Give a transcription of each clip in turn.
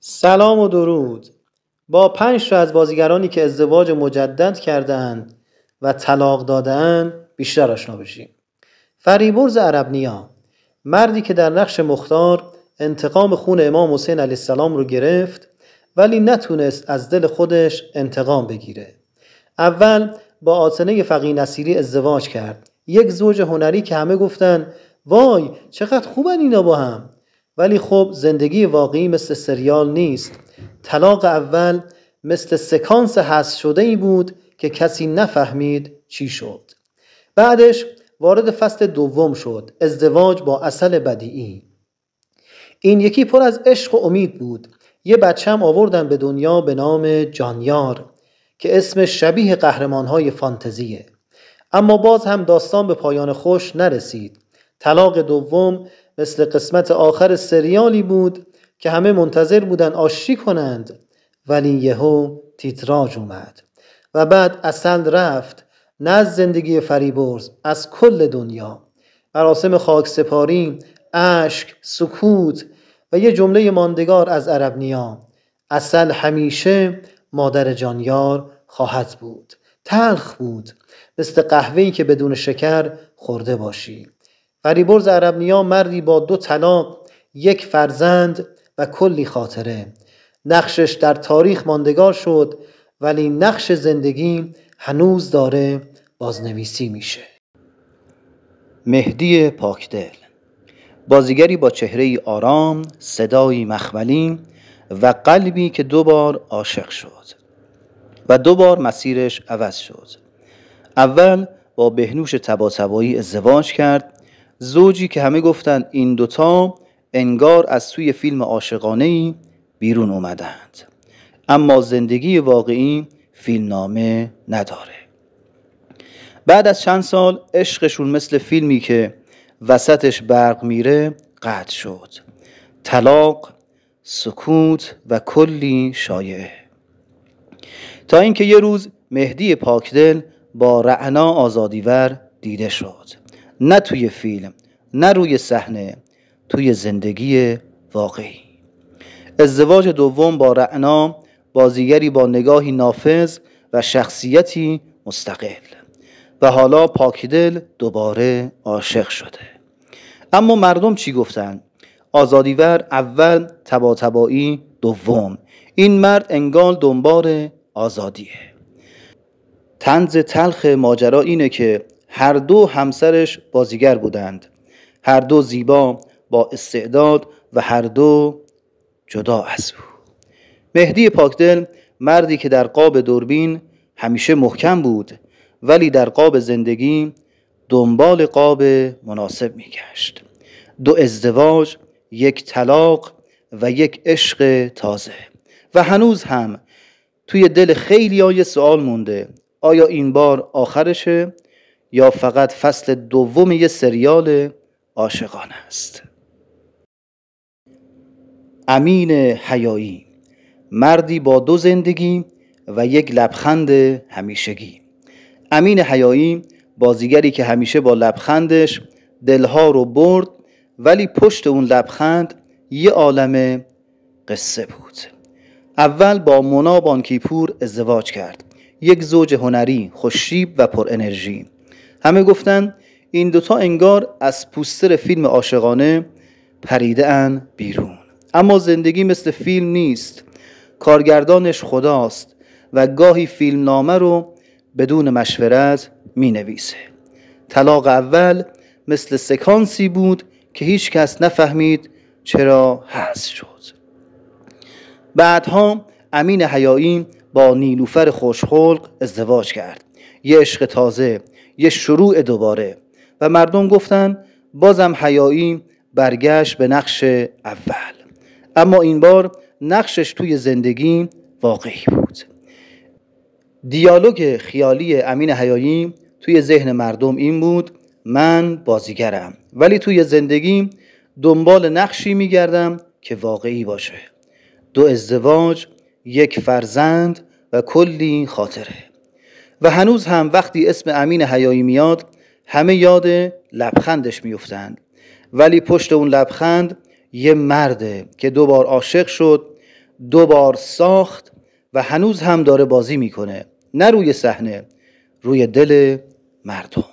سلام و درود. با 5 تا از بازیگرانی که ازدواج مجدد کردند و طلاق دادند بیشتر آشنا بشیم. فریبرز عربنیا، مردی که در نقش مختار انتقام خون امام حسین علیه السلام رو گرفت ولی نتونست از دل خودش انتقام بگیره. اول با آتنه فقیه نصیری ازدواج کرد، یک زوج هنری که همه گفتن وای چقدر خوبن اینا با هم. ولی خب زندگی واقعی مثل سریال نیست. طلاق اول مثل سکانس حذف شده ای بود که کسی نفهمید چی شد. بعدش وارد فصل دوم شد، ازدواج با عسل بدیعی. این یکی پر از عشق و امید بود. یه بچه هم آوردن به دنیا به نام جانیار که اسم شبیه قهرمانهای فانتزیه. اما باز هم داستان به پایان خوش نرسید. طلاق دوم مثل قسمت آخر سریالی بود که همه منتظر بودن آشتی کنند، ولی یهو تیتراژ اومد و بعد عسل رفت، نه از زندگی فریبرز، از کل دنیا. مراسم خاکسپاری، اشک، سکوت و یه جمله ماندگار از عربنیا: عسل همیشه مادر جانیار خواهد بود. تلخ بود، مثل قهوه‌ای که بدون شکر خورده باشی. فریبرز عربنیا مردی با 2 طلاق، 1 فرزند و کلی خاطره. نقشش در تاریخ ماندگار شد ولی نقش زندگی هنوز داره بازنویسی میشه. مهدی پاکدل، بازیگری با چهره‌ای آرام، صدایی مخملی و قلبی که 2 بار عاشق شد و 2 بار مسیرش عوض شد. اول با بهنوش طباطبایی ازدواج کرد، زوجی که همه گفتند این دوتا انگار از توی فیلم عاشقانه‌ای بیرون اومدند، اما زندگی واقعی فیلمنامه نداره. بعد از چند سال عشقشون مثل فیلمی که وسطش برق میره قطع شد. طلاق، سکوت و کلی شایعه. تا اینکه یه روز مهدی پاکدل با رعنا آزادیور دیده شد. نه توی فیلم، نه روی صحنه، توی زندگی واقعی. ازدواج دوم با رعنا، بازیگری با نگاهی نافذ و شخصیتی مستقل. و حالا پاکدل دوباره عاشق شده. اما مردم چی گفتن؟ آزادیور اول، طباطبایی دوم. این مرد انگار دنبال آزادیه. طنز تلخ ماجرا اینه که هر 2 همسرش بازیگر بودند، هر 2 زیبا، با استعداد و هر 2 جدا از او. مهدی پاکدل مردی که در قاب دوربین همیشه محکم بود ولی در قاب زندگی دنبال قاب مناسب میگشت. 2 ازدواج، 1 طلاق و 1 عشق تازه. و هنوز هم توی دل خیلی‌ها سوال مونده: آیا این بار آخرشه یا فقط فصل دوم یه سریال عاشقانه است؟ امین حیایی، مردی با 2 زندگی و 1 لبخند همیشگی. امین حیایی بازیگری که همیشه با لبخندش دلها رو برد ولی پشت اون لبخند یه عالم قصه بود. اول با مونا بانکیپور ازدواج کرد، 1 زوج هنری خوش‌تیپ و پر انرژی. همه گفتن این دوتا انگار از پوستر فیلم عاشقانه پریده ان بیرون. اما زندگی مثل فیلم نیست. کارگردانش خداست و گاهی فیلمنامه رو بدون مشورت می نویسه. طلاق اول مثل سکانسی بود که هیچ کس نفهمید چرا حذف شد. بعدها امین حیایی با نیلوفر خوشخلق ازدواج کرد، یه عشق تازه، یه شروع دوباره. و مردم گفتن بازم حیایی برگشت به نقش اول، اما این بار نقشش توی زندگی واقعی بود. دیالوگ خیالی امین حیایی توی ذهن مردم این بود: من بازیگرم ولی توی زندگی دنبال نقشی میگردم که واقعی باشه. 2 ازدواج، 1 فرزند و کلی خاطره. و هنوز هم وقتی اسم امین حیایی میاد همه یاد لبخندش میفتند، ولی پشت اون لبخند یه مرده که 2 بار عاشق شد 2 بار ساخت و هنوز هم داره بازی میکنه، نه روی صحنه، روی دل مردم.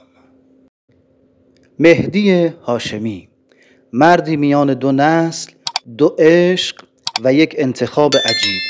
مهدی هاشمی، مردی میان 2 نسل، 2 عشق و یک انتخاب عجیب.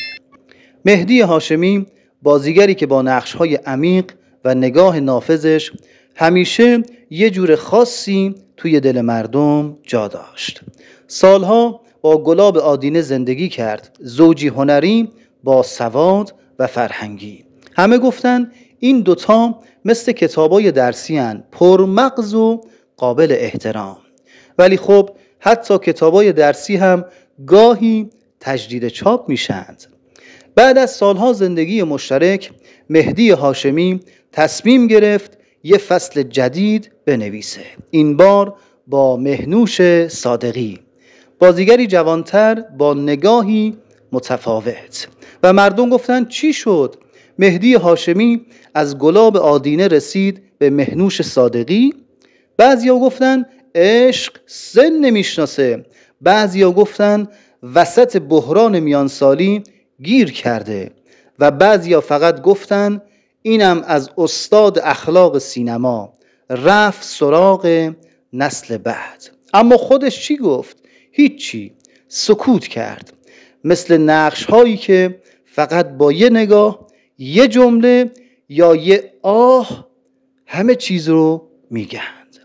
مهدی هاشمی بازیگری که با نقش‌های عمیق و نگاه نافذش همیشه یه جور خاصی توی دل مردم جا داشت. سالها با گلاب آدینه زندگی کرد، زوجی هنری با سواد و فرهنگی. همه گفتن این دوتا مثل کتابای درسی هن، پرمغز و قابل احترام. ولی خب حتی کتابای درسی هم گاهی تجدید چاپ میشند. بعد از سالها زندگی مشترک، مهدی هاشمی تصمیم گرفت یه فصل جدید بنویسه. این بار با مهنوش صادقی، بازیگری جوانتر با نگاهی متفاوت. و مردم گفتن چی شد؟ مهدی هاشمی از گلاب آدینه رسید به مهنوش صادقی. بعضیا گفتن عشق سن نمیشناسه، بعضیا گفتن وسط بحران میانسالی گیر کرده و بعضیا فقط گفتن اینم از استاد اخلاق سینما رفت سراغ نسل بعد. اما خودش چی گفت؟ هیچی، سکوت کرد، مثل نقش هایی که فقط با یه نگاه، یه جمله یا یه آه همه چیز رو میگند.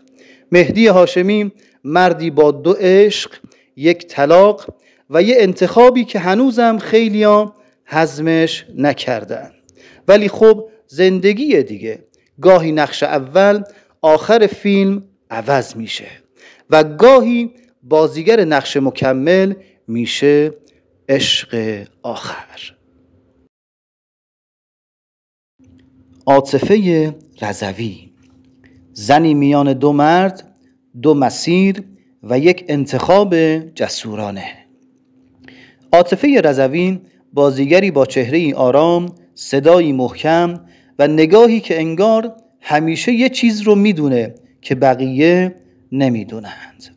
مهدی هاشمی مردی با 2 عشق، 1 طلاق و یه انتخابی که هنوزم خیلیا هضمش نکردن. ولی خب زندگی دیگه، گاهی نقش اول آخر فیلم عوض میشه و گاهی بازیگر نقش مکمل میشه عشق آخر. عاطفه رضوی، زنی میان 2 مرد، 2 مسیر و یک انتخاب جسورانه. عاطفه رضوی بازیگری با چهره‌ای آرام، صدایی محکم و نگاهی که انگار همیشه یه چیز رو میدونه که بقیه نمیدونند.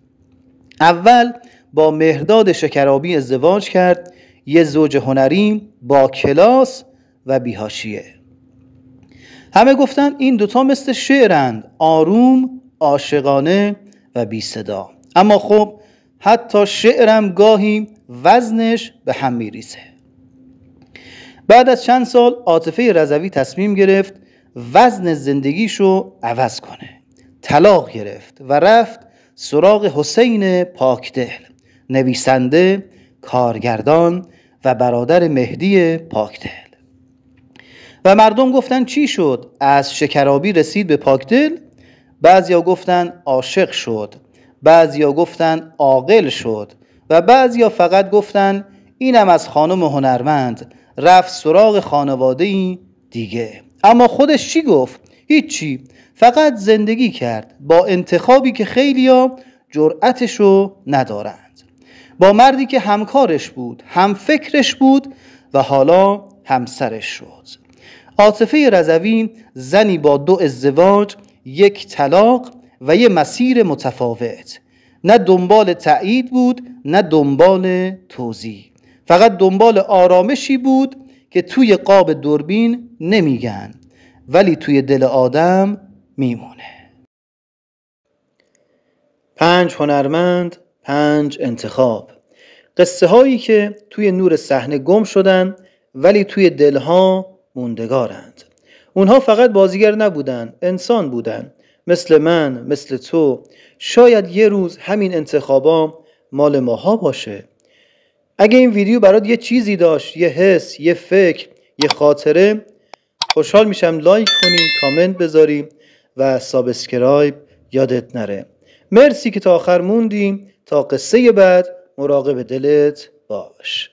اول با مهرداد شکرابی ازدواج کرد، یه زوج هنری با کلاس و بی‌حاشیه. همه گفتن این دوتا مثل شعرند، آروم، عاشقانه و بی صدا. اما خب حتی شعرم گاهی وزنش به هم میریزه. بعد از چند سال عاطفه رضوی تصمیم گرفت وزن زندگیشو عوض کنه. طلاق گرفت و رفت سراغ حسین پاکدل، نویسنده، کارگردان و برادر مهدی پاکدل. و مردم گفتن چی شد؟ از شکرابی رسید به پاکدل؟ بعضیا گفتن عاشق شد، بعضیا گفتن عاقل شد و بعضیا فقط گفتن اینم از خانم هنرمند رفت سراغ خانواده‌ای دیگه. اما خودش چی گفت؟ هیچی، فقط زندگی کرد با انتخابی که خیلیا جرأتشو ندارند، با مردی که همکارش بود، هم فکرش بود و حالا همسرش شد. عاطفه رضوی زنی با 2 ازدواج، 1 طلاق و یه مسیر متفاوت. نه دنبال تأیید بود، نه دنبال توضیح، فقط دنبال آرامشی بود که توی قاب دوربین نمیگن ولی توی دل آدم میمونه. 5 هنرمند، 5 انتخاب. قصه هایی که توی نور صحنه گم شدن ولی توی دلها موندگارند. اونها فقط بازیگر نبودن، انسان بودن، مثل من، مثل تو. شاید یه روز همین انتخابا مال ماها باشه. اگه این ویدیو برات یه چیزی داشت، یه حس، یه فکر، یه خاطره، خوشحال میشم لایک کنی، کامنت بذاری و سابسکرایب یادت نره. مرسی که تا آخر موندی. تا قصه بعد مراقب دلت باش.